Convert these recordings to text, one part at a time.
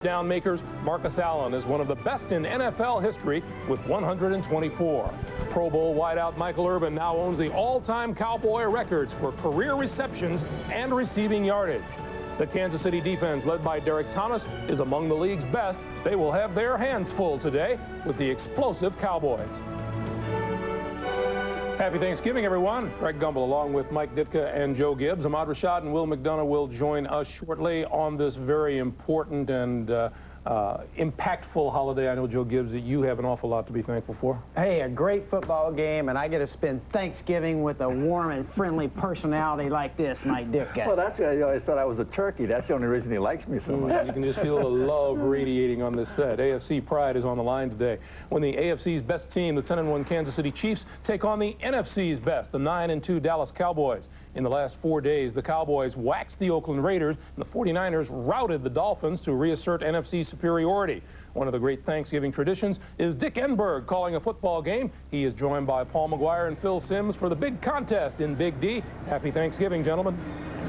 Down makers, Marcus Allen is one of the best in NFL history with 124. Pro Bowl wideout Michael Irvin now owns the all-time Cowboy records for career receptions and receiving yardage. The Kansas City defense, led by Derek Thomas, is among the league's best. They will have their hands full today with the explosive Cowboys. Happy Thanksgiving, everyone. Greg Gumbel along with Mike Ditka and Joe Gibbs. Ahmad Rashad and Will McDonough will join us shortly on this very important and impactful holiday. I know, Joe Gibbs, that you have an awful lot to be thankful for. Hey, a great football game, and I get to spend Thanksgiving with a warm and friendly personality like this, Mike Ditka. Well, that's why I always thought I was a turkey. That's the only reason he likes me so much. You can just feel the love radiating on this set. AFC pride is on the line today when the AFC's best team, the 10-1 Kansas City Chiefs, take on the NFC's best, the 9-2 Dallas Cowboys. In the last 4 days, the Cowboys waxed the Oakland Raiders, and the 49ers routed the Dolphins to reassert NFC superiority. One of the great Thanksgiving traditions is Dick Enberg calling a football game. He is joined by Paul McGuire and Phil Simms for the big contest in Big D. Happy Thanksgiving, gentlemen.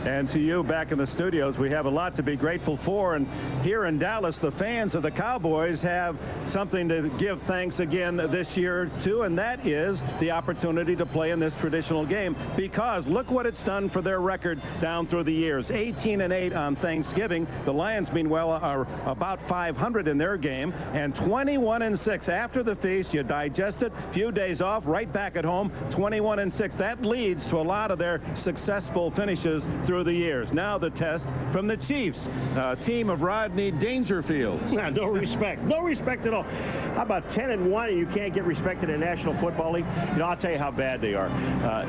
And to you back in the studios, we have a lot to be grateful for. And here in Dallas, the fans of the Cowboys have something to give thanks again this year to, and that is the opportunity to play in this traditional game, because look what it's done for their record down through the years. 18-8 on Thanksgiving. The Lions, meanwhile, are about 500 in their game, and 21-6 after the feast. You digest it, few days off, right back at home, 21-6. That leads to a lot of their successful finishes through the years. Now the test from the Chiefs, team of Rodney Dangerfield. No respect. No respect at all. How about 10-1 and you can't get respect in the National Football League? You know, I'll tell you how bad they are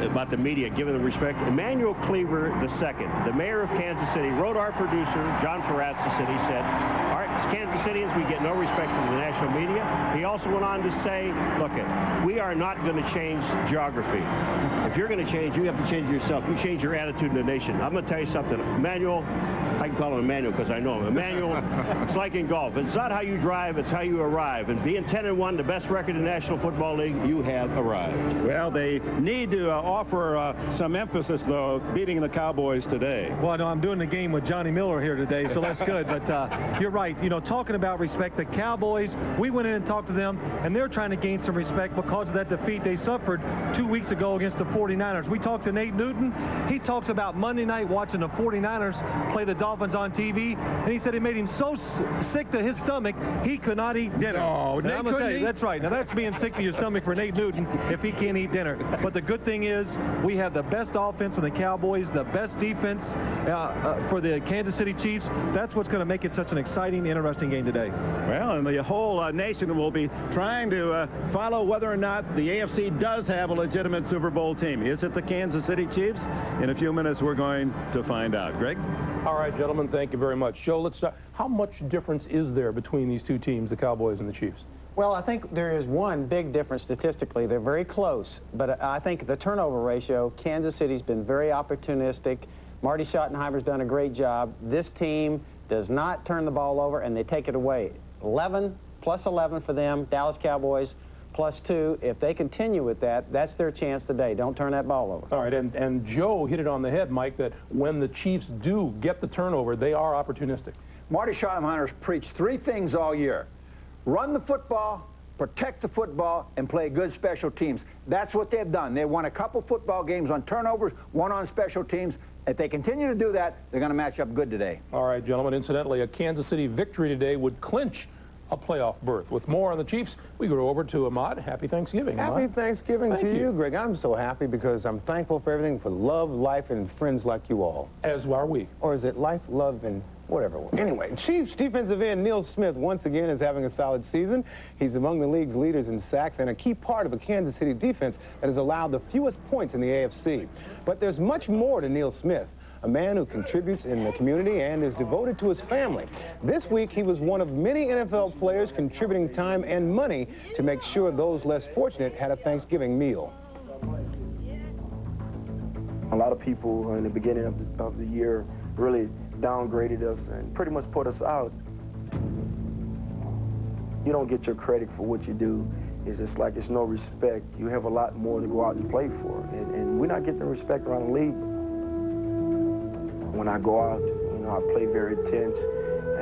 about the media giving them respect. Emmanuel Cleaver II, the mayor of Kansas City, wrote our producer, John Ferrazzi, he said, all right, as Kansas Cityans, we get no respect from the national media. He also went on to say, look, we are not going to change geography. If you're going to change, you have to change yourself. You change your attitude in the nation. I'm going to tell you something. Emmanuel, I can call him Emmanuel because I know him. Emmanuel, it's like in golf. It's not how you drive, it's how you arrive. And being 10-1, the best record in the National Football League, you have arrived. Well, they need to offer some emphasis, though, beating the Cowboys today. Well, no, I'm doing the game with Johnny Miller here today, so that's good. But you're right. You know, talking about respect, the Cowboys, we went in and talked to them, and they're trying to gain some respect because of that defeat they suffered 2 weeks ago against the 49ers. We talked to Nate Newton. He talks about Monday night watching the 49ers play the Dolphins on TV, and he said it made him so sick to his stomach he could not eat dinner. Oh, and I'm gonna tell you, that's right. Now that's being sick to your stomach for Nate Newton if he can't eat dinner. But the good thing is we have the best offense in the Cowboys, the best defense for the Kansas City Chiefs. That's what's going to make it such an exciting, interesting game today. Well, and the whole nation will be trying to follow whether or not the AFC does have a legitimate Super Bowl team. Is it the Kansas City Chiefs? In a few minutes, we're going to find out. Greg? All right, gentlemen, thank you very much. Joe, let's start. How much difference is there between these two teams, the Cowboys and the Chiefs? Well, I think there is one big difference statistically. They're very close, but I think the turnover ratio, Kansas City's been very opportunistic. Marty Schottenheimer's done a great job. This team does not turn the ball over, and they take it away. 11 plus 11 for them, Dallas Cowboys plus 2. If they continue with that, that's their chance today. Don't turn that ball over. All right, and Joe hit it on the head, Mike, that when the Chiefs do get the turnover, they are opportunistic. Marty Schottenheimer's preached 3 things all year. Run the football, protect the football, and play good special teams. That's what they've done. They won a couple football games on turnovers, one on special teams. If they continue to do that, they're going to match up good today. All right, gentlemen, incidentally, a Kansas City victory today would clinch a playoff berth. With more on the Chiefs, we go over to Ahmad. Happy Thanksgiving, Ahmad. Happy Thanksgiving to you, Greg. I'm so happy because I'm thankful for everything, for love, life, and friends like you all. As are we. Or is it life, love, and whatever? Anyway, Chiefs defensive end Neil Smith once again is having a solid season. He's among the league's leaders in sacks and a key part of a Kansas City defense that has allowed the fewest points in the AFC. But there's much more to Neil Smith, a man who contributes in the community and is devoted to his family. This week, he was one of many NFL players contributing time and money to make sure those less fortunate had a Thanksgiving meal. A lot of people in the beginning of the year really downgraded us and pretty much put us out. You don't get your credit for what you do. It's just like there's no respect. You have a lot more to go out and play for. And we're not getting the respect around the league. When I go out, you know, I play very tense,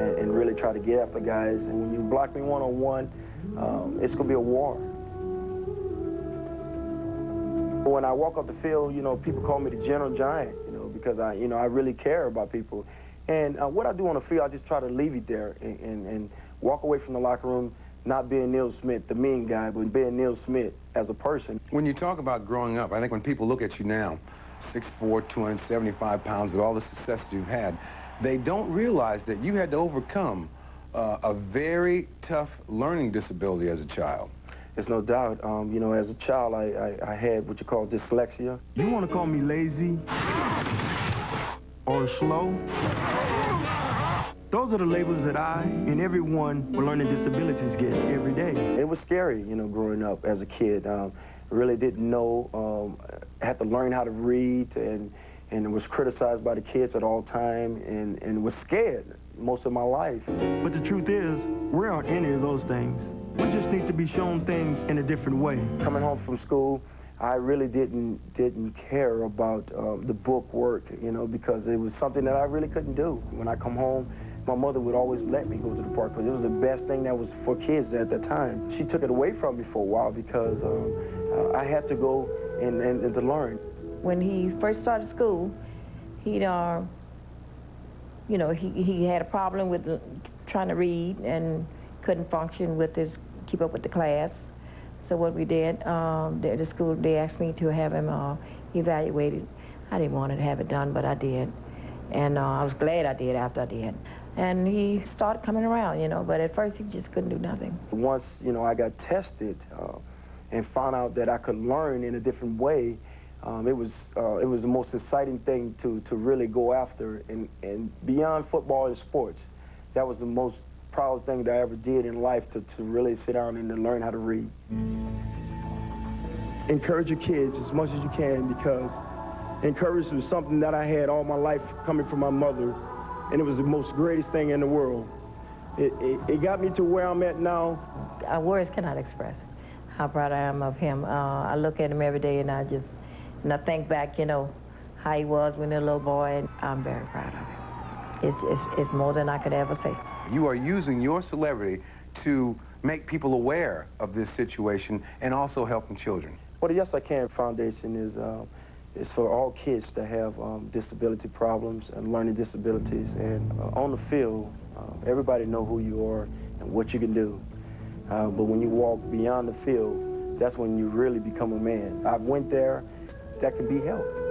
and really try to get after guys. And when you block me one-on-one, it's going to be a war. When I walk off the field, you know, people call me the gentle giant, you know, because I really care about people. And what I do on the field, I just try to leave it there and walk away from the locker room, not being Neil Smith, the mean guy, but being Neil Smith as a person. When you talk about growing up, I think when people look at you now, 6'4", 275 pounds, with all the success you've had, they don't realize that you had to overcome a very tough learning disability as a child. There's no doubt. You know, as a child, I had what you call dyslexia. You want to call me lazy or slow? Those are the labels that I and everyone with learning disabilities get every day. It was scary, you know, growing up as a kid. Really didn't know. Had to learn how to read and was criticized by the kids at all time and was scared most of my life. But the truth is, we aren't any of those things. We just need to be shown things in a different way. Coming home from school, I really didn't care about the book work, you know, because it was something that I really couldn't do. When I come home, my mother would always let me go to the park because it was the best thing that was for kids at the time. She took it away from me for a while because I had to go and to learn. When he first started school, he'd, you know, he had a problem with trying to read and couldn't function with keep up with the class. So what we did, the school, they asked me to have him evaluated. I didn't want to have it done, but I did. And I was glad I did after I did. And he started coming around, you know, but at first he just couldn't do nothing. Once, you know, I got tested and found out that I could learn in a different way, it was the most exciting thing to really go after. And beyond football and sports, that was the most proud thing that I ever did in life, to really sit down and to learn how to read. Encourage your kids as much as you can, because encouragement was something that I had all my life coming from my mother, and it was the most greatest thing in the world. It got me to where I'm at now. Words cannot express how proud I am of him. I look at him every day and I think back, you know, how he was when he was a little boy, and I'm very proud of him. It's more than I could ever say. You are using your celebrity to make people aware of this situation and also helping children. Well, the Yes I Can Foundation is for all kids that have disability problems and learning disabilities. And on the field, everybody know who you are and what you can do. But when you walk beyond the field, that's when you really become a man. I went there, that can be helped.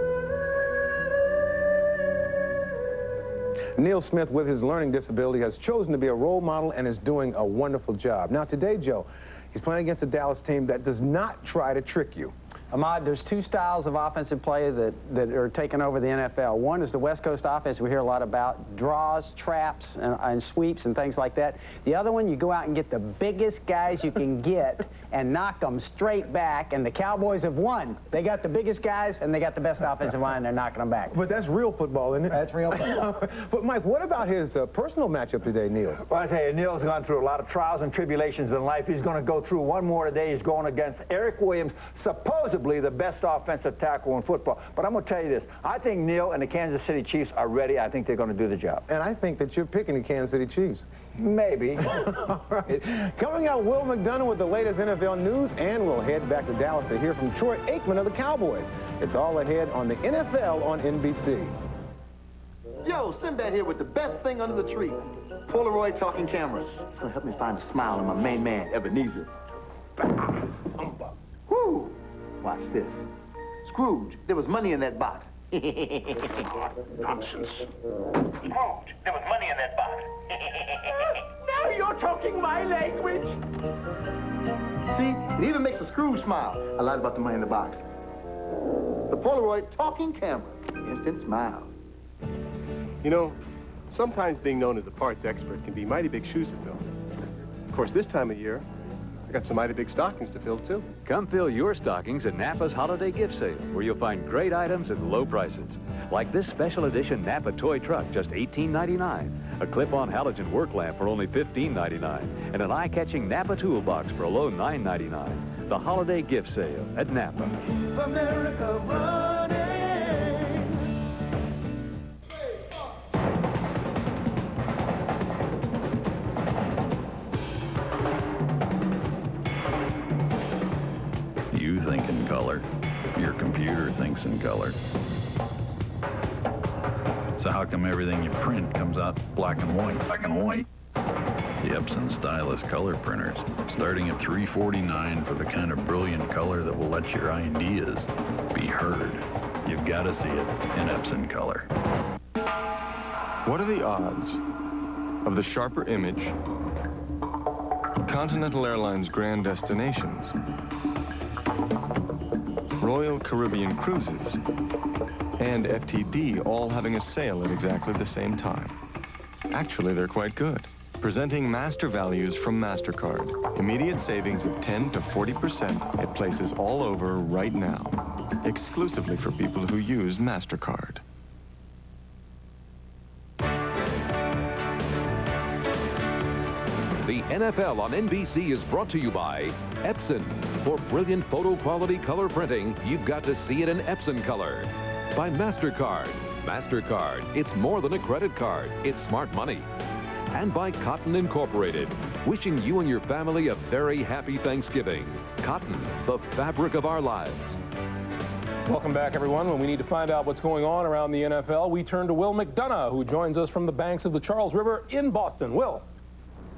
Neil Smith, with his learning disability, has chosen to be a role model and is doing a wonderful job. Now today, Joe, he's playing against a Dallas team that does not try to trick you. Ahmad, there's two styles of offensive play that are taking over the NFL. One is the West Coast offense we hear a lot about, draws, traps, and sweeps and things like that. The other one, you go out and get the biggest guys you can get and knock them straight back, and the Cowboys have won. They got the biggest guys, and they got the best offensive line, and they're knocking them back. But that's real football, isn't it? That's real football. But, Mike, what about his personal matchup today, Neil? Well, I tell you, Neil's gone through a lot of trials and tribulations in life. He's going to go through one more today. He's going against Eric Williams, supposedly the best offensive tackle in football. But I'm going to tell you this. I think Neil and the Kansas City Chiefs are ready. I think they're going to do the job. And I think that you're picking the Kansas City Chiefs. Maybe. All right. Coming out, Will McDonough with the latest NFL news, and we'll head back to Dallas to hear from Troy Aikman of the Cowboys. It's all ahead on the NFL on NBC. Yo, Sinbad here with the best thing under the tree. Polaroid talking cameras. It's gonna help me find a smile in my main man, Ebenezer. Whoo! Watch this. Scrooge, there was money in that box. Nonsense. Scrooge, there was money in that box. Now you're talking my language. See, it even makes a Scrooge smile. I lied about the money in the box. The Polaroid talking camera. Instant smiles. You know, sometimes being known as a parts expert can be mighty big shoes to fill. Of course, this time of year, I got some mighty big stockings to fill, too. Come fill your stockings at Napa's Holiday Gift Sale, where you'll find great items at low prices. Like this special edition Napa toy truck, just $18.99. A clip-on halogen work lamp for only $15.99. And an eye-catching Napa toolbox for a low $9.99. The Holiday Gift Sale at Napa. America running. color. Your computer thinks in color. So how come everything you print comes out black and white? Black and white. The Epson Stylus color printers, starting at $349 for the kind of brilliant color that will let your ideas be heard. You've got to see it in Epson color. What are the odds of the sharper image, Continental Airlines grand destinations, Royal Caribbean Cruises, and FTD all having a sale at exactly the same time? Actually, they're quite good. Presenting master values from MasterCard. Immediate savings of 10 to 40% at places all over right now. Exclusively for people who use MasterCard. The NFL on NBC is brought to you by Epson. For brilliant photo quality color printing, you've got to see it in Epson color. By MasterCard. MasterCard, it's more than a credit card, it's smart money. And by Cotton Incorporated, wishing you and your family a very happy Thanksgiving. Cotton, the fabric of our lives. Welcome back, everyone. When we need to find out what's going on around the NFL, we turn to Will McDonough, who joins us from the banks of the Charles River in Boston. Will.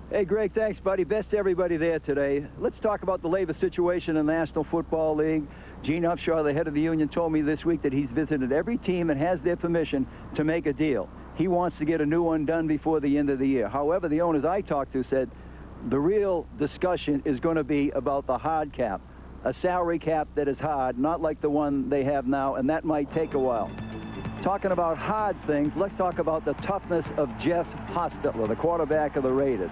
Hey, Greg, thanks, buddy. Best to everybody there today. Let's talk about the labor situation in the National Football League. Gene Upshaw, the head of the union, told me this week that he's visited every team and has their permission to make a deal. He wants to get a new one done before the end of the year. However, the owners I talked to said the real discussion is going to be about the hard cap, a salary cap that is hard, not like the one they have now, and that might take a while. Talking about hard things, let's talk about the toughness of Jeff Hostetler, the quarterback of the Raiders.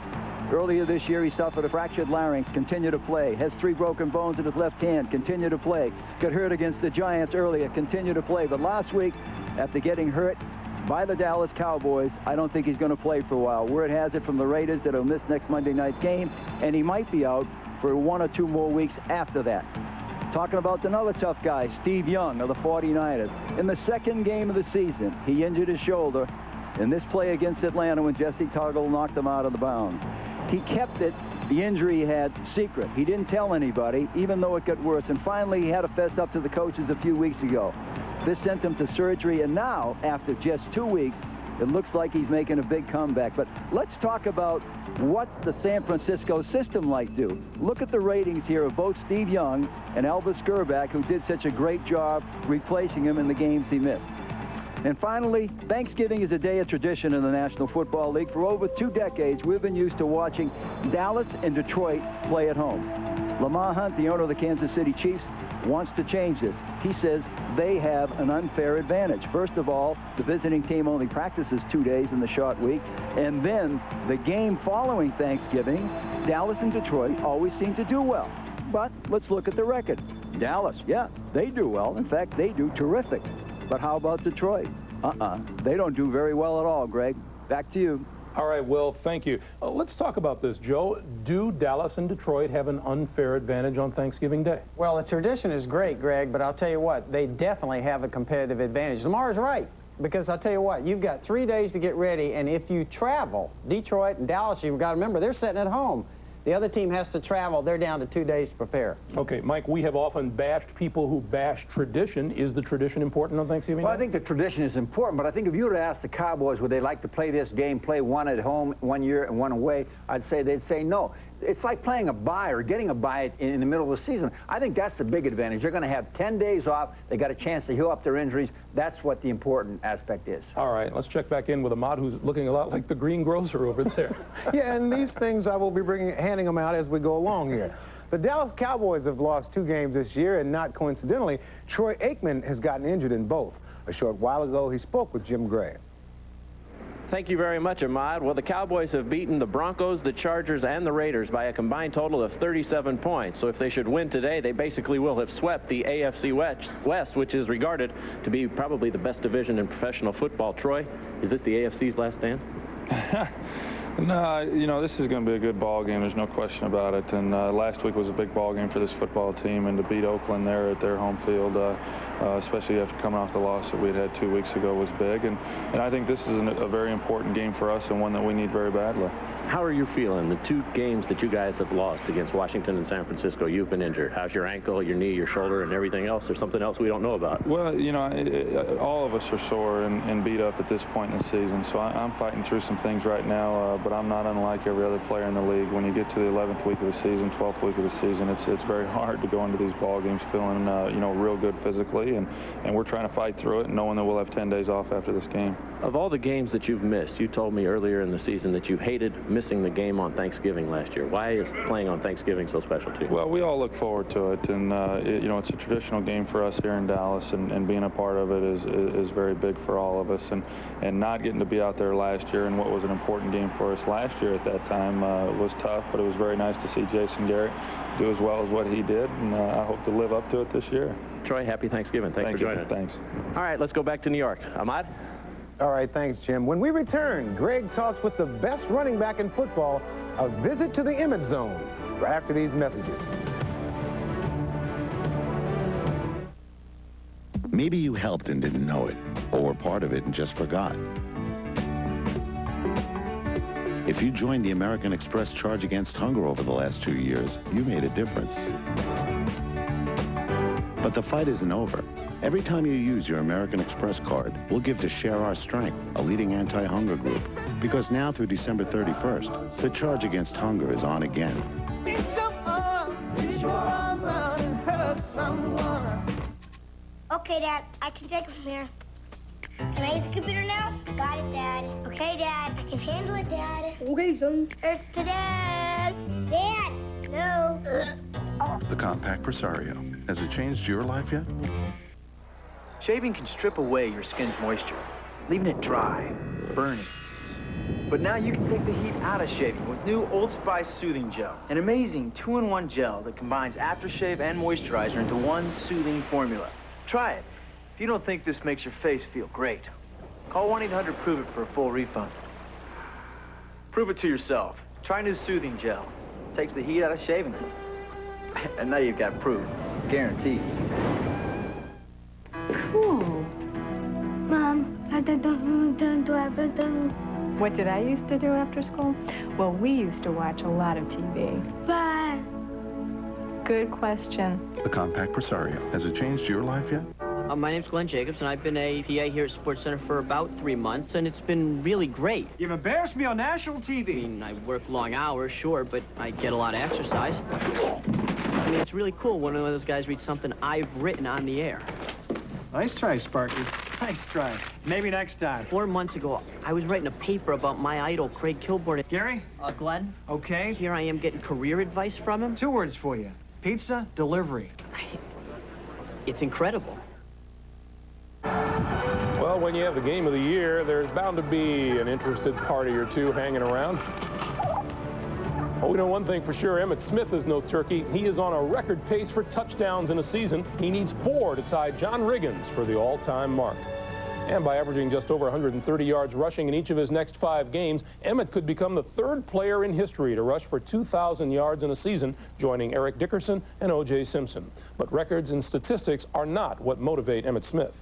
Earlier this year, he suffered a fractured larynx, continued to play, has 3 broken bones in his left hand, continued to play, got hurt against the Giants earlier, continued to play. But last week, after getting hurt by the Dallas Cowboys, I don't think he's going to play for a while. Word has it from the Raiders that he'll miss next Monday night's game, and he might be out for 1 or 2 more weeks after that. Talking about another tough guy, Steve Young of the 49ers. In the second game of the season, he injured his shoulder in this play against Atlanta when Jesse Tuggle knocked him out of the bounds. He kept it, the injury he had, secret. He didn't tell anybody, even though it got worse. And finally, he had to fess up to the coaches a few weeks ago. This sent him to surgery, and now, after just 2 weeks, it looks like he's making a big comeback. But let's talk about what the San Francisco system might do. Look at the ratings here of both Steve Young and Elvis Gerback, who did such a great job replacing him in the games he missed. And finally, Thanksgiving is a day of tradition in the National Football League. For over 2 decades, we've been used to watching Dallas and Detroit play at home. Lamar Hunt, the owner of the Kansas City Chiefs, wants to change this. He says they have an unfair advantage. First of all, the visiting team only practices 2 days in the short week. And then the game following Thanksgiving, Dallas and Detroit always seem to do well. But let's look at the record. Dallas, yeah, they do well. In fact, they do terrific. But how about Detroit? They don't do very well at all, Greg. Back to you. All right, Will, thank you. Let's talk about this, Joe. Do Dallas and Detroit have an unfair advantage on Thanksgiving Day? Well, the tradition is great, Greg, but I'll tell you what, they definitely have a competitive advantage. Lamar's right, because I'll tell you what, you've got 3 days to get ready, and if you travel, Detroit and Dallas, you've got to remember, they're sitting at home. The other team has to travel. They're down to 2 days to prepare. Okay, Mike, we have often bashed people who bash tradition. Is the tradition important on Thanksgiving Well, Day? I think the tradition is important, but I think if you were to ask the Cowboys would they like to play this game, play one at home 1 year and one away, I'd say they'd say no. It's like playing a bye or getting a bye in the middle of the season. I think that's the big advantage. They're going to have 10 days off. They got a chance to heal up their injuries. That's what the important aspect is. All right, let's check back in with Ahmad, who's looking a lot like the greengrocer over there. Yeah, and these things I will be handing them out as we go along here. The Dallas Cowboys have lost 2 games this year, and not coincidentally, Troy Aikman has gotten injured in both. A short while ago, he spoke with Jim Gray. Thank you very much, Ahmad. Well, the Cowboys have beaten the Broncos, the Chargers, and the Raiders by a combined total of 37 points. So if they should win today, they basically will have swept the AFC West, which is regarded to be probably the best division in professional football. Troy, is this the AFC's last stand? No, you know, this is going to be a good ball game. There's no question about it. And last week was a big ball game for this football team, and to beat Oakland there at their home field, especially after coming off the loss that we had 2 weeks ago, was big. And I think this is a very important game for us and one that we need very badly. How are you feeling? The 2 games that you guys have lost against Washington and San Francisco, you've been injured. How's your ankle, your knee, your shoulder, and everything else? Or something else we don't know about? Well, you know, all of us are sore and beat up at this point in the season, so I'm fighting through some things right now, but I'm not unlike every other player in the league. When you get to the 11th week of the season, 12th week of the season, it's very hard to go into these ball games feeling, you know, real good physically, and we're trying to fight through it, knowing that we'll have 10 days off after this game. Of all the games that you've missed, you told me earlier in the season that you hated missing the game on Thanksgiving last year. Why is playing on Thanksgiving so special to you? Well, we all look forward to it, and you know, it's a traditional game for us here in Dallas, and being a part of it is very big for all of us, and not getting to be out there last year in what was an important game for us last year at that time was tough, but it was very nice to see Jason Garrett do as well as what he did, and I hope to live up to it this year. Troy, happy Thanksgiving. Thanks for joining us. Thanks. All right, let's go back to New York. Ahmad? All right, thanks, Jim. When we return, Greg talks with the best running back in football, a visit to the Emmett Zone, right after these messages. Maybe you helped and didn't know it, or were part of it and just forgot. If you joined the American Express Charge Against Hunger over the last 2 years, you made a difference. But the fight isn't over. Every time you use your American Express card, we'll give to Share Our Strength, a leading anti-hunger group. Because now through December 31st, the Charge Against Hunger is on again. Okay, Dad, I can take it from here. Can I use the computer now? Got it, Dad. Okay, Dad, I can handle it, Dad. Okay, son. Earth to Dad. Dad, no. The compact Presario. Has it changed your life yet? Shaving can strip away your skin's moisture, leaving it dry, burning. But now you can take the heat out of shaving with new Old Spice Soothing Gel, an amazing 2-in-1 gel that combines aftershave and moisturizer into one soothing formula. Try it. If you don't think this makes your face feel great, call 1-800-PROVE-IT for a full refund. Prove it to yourself. Try new Soothing Gel. Takes the heat out of shaving. And now you've got proof. Guaranteed. Cool. Mom, What did I used to do after school? Well, we used to watch a lot of TV. Bye. Good question. The compact Presario. Has it changed your life yet? My name's Glenn Jacobs, and I've been a PA here at Sports Center for about 3 months, and it's been really great. You've embarrassed me on national TV. I mean, I work long hours, sure, but I get a lot of exercise. I mean, it's really cool when one of those guys reads something I've written on the air. Nice try, Sparky. Nice try. Maybe next time. 4 months ago, I was writing a paper about my idol, Craig Kilborn. Gary? Glenn? Okay. Here I am getting career advice from him. 2 words for you. Pizza, delivery. It's incredible. Well, when you have the game of the year, there's bound to be an interested party or two hanging around. Well, we know one thing for sure, Emmitt Smith is no turkey. He is on a record pace for touchdowns in a season. He needs 4 to tie John Riggins for the all-time mark. And by averaging just over 130 yards rushing in each of his next 5 games, Emmitt could become the 3rd player in history to rush for 2,000 yards in a season, joining Eric Dickerson and O.J. Simpson. But records and statistics are not what motivate Emmitt Smith.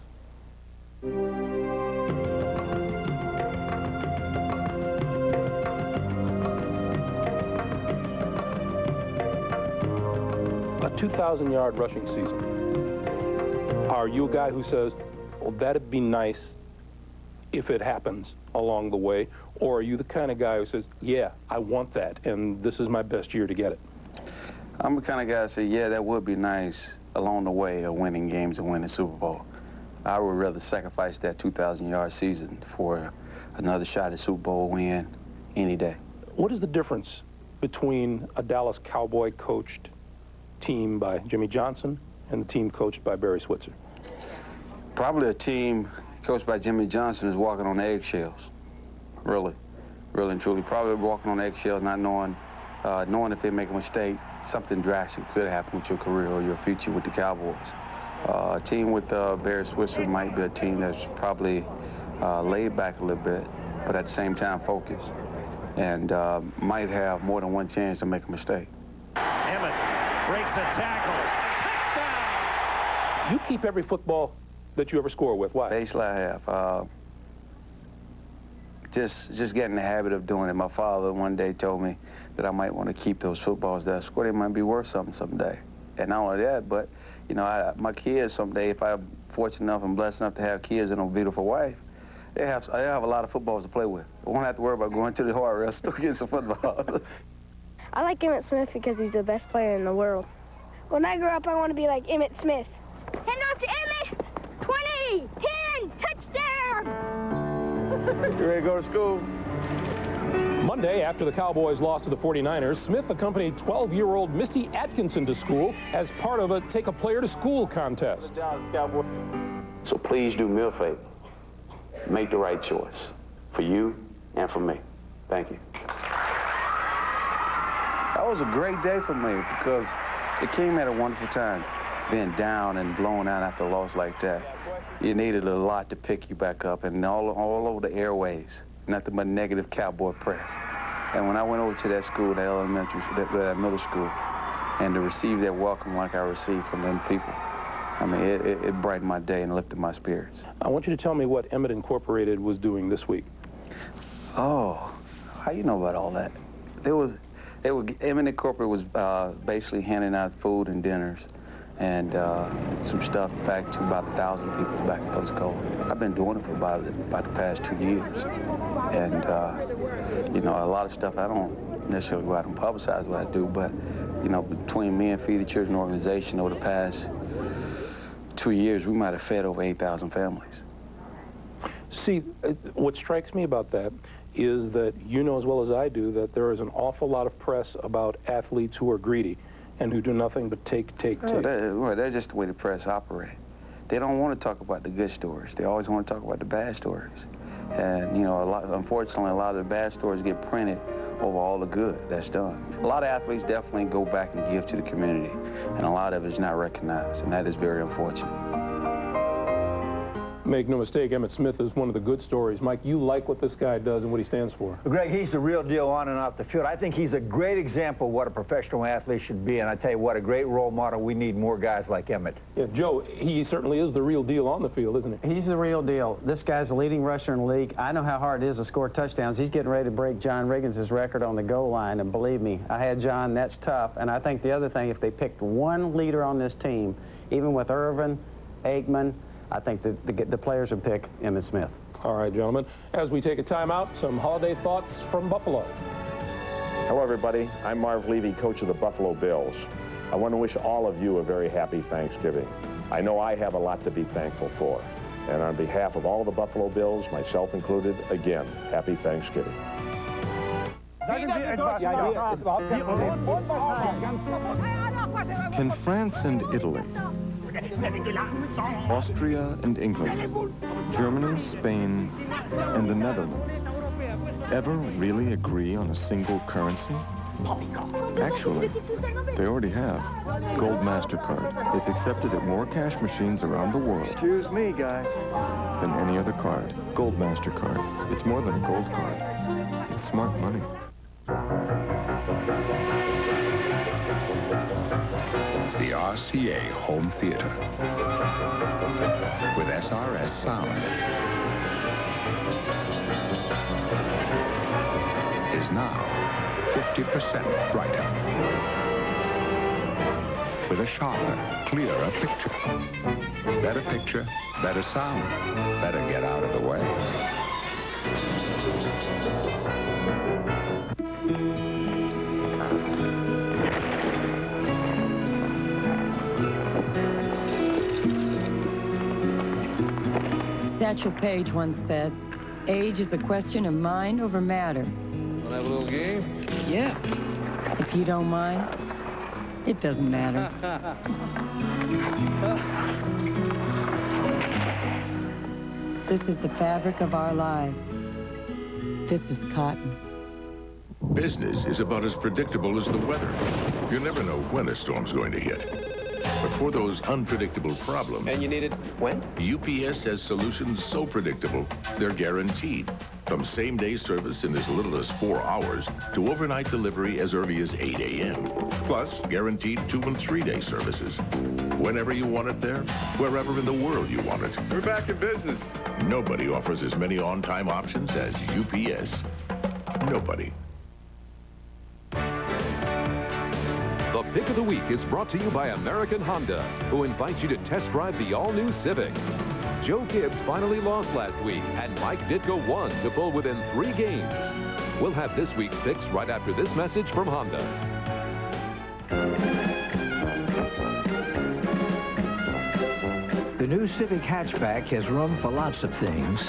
A 2,000-yard rushing season. Are you a guy who says, well, that'd be nice if it happens along the way? Or are you the kind of guy who says, yeah, I want that, and this is my best year to get it? I'm the kind of guy that say, yeah, that would be nice along the way of winning games and winning Super Bowl. I would rather sacrifice that 2,000-yard season for another shot at Super Bowl win any day. What is the difference between a Dallas Cowboy coached team by Jimmy Johnson and the team coached by Barry Switzer? Probably a team coached by Jimmy Johnson is walking on eggshells. Really and truly. Probably walking on eggshells, not knowing if they make a mistake, something drastic could happen with your career or your future with the Cowboys. A team with Barry Switzer might be a team that's probably laid back a little bit, but at the same time focused, and might have more than one chance to make a mistake. Emmitt breaks a tackle. Touchdown! You keep every football that you ever score with. Why? Basically, I have. just getting the habit of doing it. My father one day told me that I might want to keep those footballs that I scored. They might be worth something someday. And not only that, but, you know, my kids someday, if I'm fortunate enough and blessed enough to have kids and a beautiful wife, I have a lot of footballs to play with. I won't have to worry about going to the hardware store to get some football. I like Emmitt Smith because he's the best player in the world. When I grow up, I want to be like Emmitt Smith. Hand off to Emmitt! 20, 10, touchdown! You ready to go to school? Monday, after the Cowboys lost to the 49ers, Smith accompanied 12-year-old Misty Atkinson to school as part of a Take a Player to School contest. So please do me a favor. Make the right choice for you and for me. Thank you. That was a great day for me because it came at a wonderful time. Being down and blown out after a loss like that, you needed a lot to pick you back up, and all over the airwaves, nothing but negative Cowboy press. And when I went over to that school, that elementary, that middle school, and to receive that welcome like I received from them people, I mean, it brightened my day and lifted my spirits. I want you to tell me what Emmitt Incorporated was doing this week. Oh, how you know about all that? Emmitt Incorporated was basically handing out food and dinners and some stuff back to about 1,000 people back in Post Code. I've been doing it for about the past 2 years. And, you know, a lot of stuff, I don't necessarily go out and publicize what I do, but, you know, between me and Feed the Children organization over the past 2 years, we might have fed over 8,000 families. See, what strikes me about that is that you know as well as I do that there is an awful lot of press about athletes who are greedy and who do nothing but take. Well, that's just the way the press operate. They don't want to talk about the good stories. They always want to talk about the bad stories. And, you know, unfortunately, a lot of the bad stories get printed over all the good that's done. A lot of athletes definitely go back and give to the community, and a lot of it is not recognized, and that is very unfortunate. Make no mistake, Emmitt Smith is one of the good stories. Mike, you like what this guy does and what he stands for. Greg, he's the real deal on and off the field. I think he's a great example of what a professional athlete should be, and I tell you what, a great role model. We need more guys like Emmitt. Yeah, Joe, he certainly is the real deal on the field, isn't he? He's the real deal. This guy's the leading rusher in the league. I know how hard it is to score touchdowns. He's getting ready to break John Riggins' record on the goal line, and believe me, I had John, that's tough. And I think the other thing, if they picked one leader on this team, even with Irvin, Aikman, I think the players would pick Emmitt Smith. All right, gentlemen. As we take a timeout, some holiday thoughts from Buffalo. Hello, everybody. I'm Marv Levy, coach of the Buffalo Bills. I want to wish all of you a very happy Thanksgiving. I know I have a lot to be thankful for. And on behalf of all the Buffalo Bills, myself included, again, happy Thanksgiving. Can France and Italy, Austria and England, Germany, Spain, and the Netherlands ever really agree on a single currency? Actually, they already have. Gold MasterCard. It's accepted at more cash machines around the world. Excuse me, guys. Than any other card. Gold MasterCard. It's more than a gold card. It's smart money. The RCA Home Theater with SRS sound is now 50% brighter with a sharper, clearer picture. Better picture, better sound. Better get out of the way. Satchel Paige once said, age is a question of mind over matter. Want to have a little game? Yeah. If you don't mind, it doesn't matter. This is the fabric of our lives. This is cotton. Business is about as predictable as the weather. You never know when a storm's going to hit. But for those unpredictable problems... And you need it when? UPS has solutions so predictable, they're guaranteed. From same-day service in as little as 4 hours to overnight delivery as early as 8 a.m. Plus, guaranteed 2- and 3-day services. Whenever you want it there, wherever in the world you want it. We're back in business. Nobody offers as many on-time options as UPS. Nobody. The Pick of the Week is brought to you by American Honda, who invites you to test drive the all-new Civic. Joe Gibbs finally lost last week, and Mike Ditka won to pull within 3 games. We'll have this week's picks right after this message from Honda. The new Civic hatchback has room for lots of things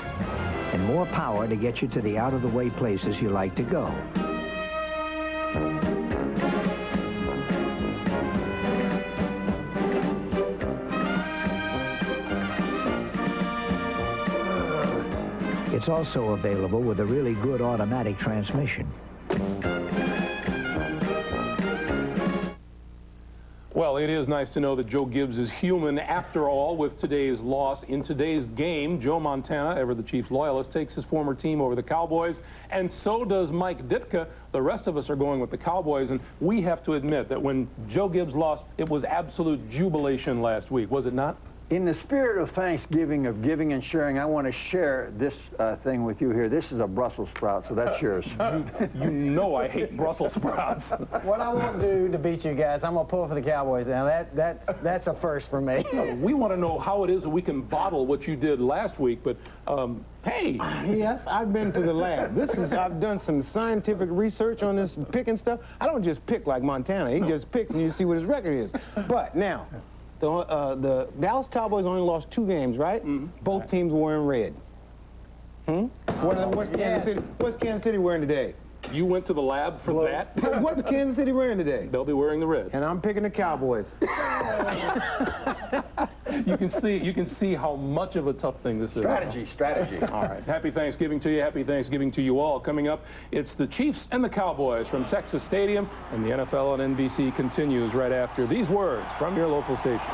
and more power to get you to the out-of-the-way places you like to go. It's also available with a really good automatic transmission. Well, it is nice to know that Joe Gibbs is human after all with today's loss. In today's game, Joe Montana, ever the Chiefs loyalist, takes his former team over the Cowboys, and so does Mike Ditka. The rest of us are going with the Cowboys, and we have to admit that when Joe Gibbs lost, it was absolute jubilation last week, was it not? In the spirit of Thanksgiving, of giving and sharing, I want to share this thing with you here. This is a Brussels sprout, so that's yours. You know I hate Brussels sprouts. What I won't do to beat you guys, I'm going to pull for the Cowboys now. That's a first for me. We want to know how it is that we can bottle what you did last week, but hey. Yes, I've been to the lab. I've done some scientific research on this picking stuff. I don't just pick like Montana. He just picks and you see what his record is. But now, the Dallas Cowboys only lost 2 games, right? Mm-hmm. Both teams were in red. What's Kansas City wearing today? You went to the lab for that? What's Kansas City wearing today? They'll be wearing the red. And I'm picking the Cowboys. You can see how much of a tough thing this is. Strategy. All right. Happy Thanksgiving to you. Happy Thanksgiving to you all. Coming up, it's the Chiefs and the Cowboys from Texas Stadium, and the NFL on NBC continues right after these words from your local station.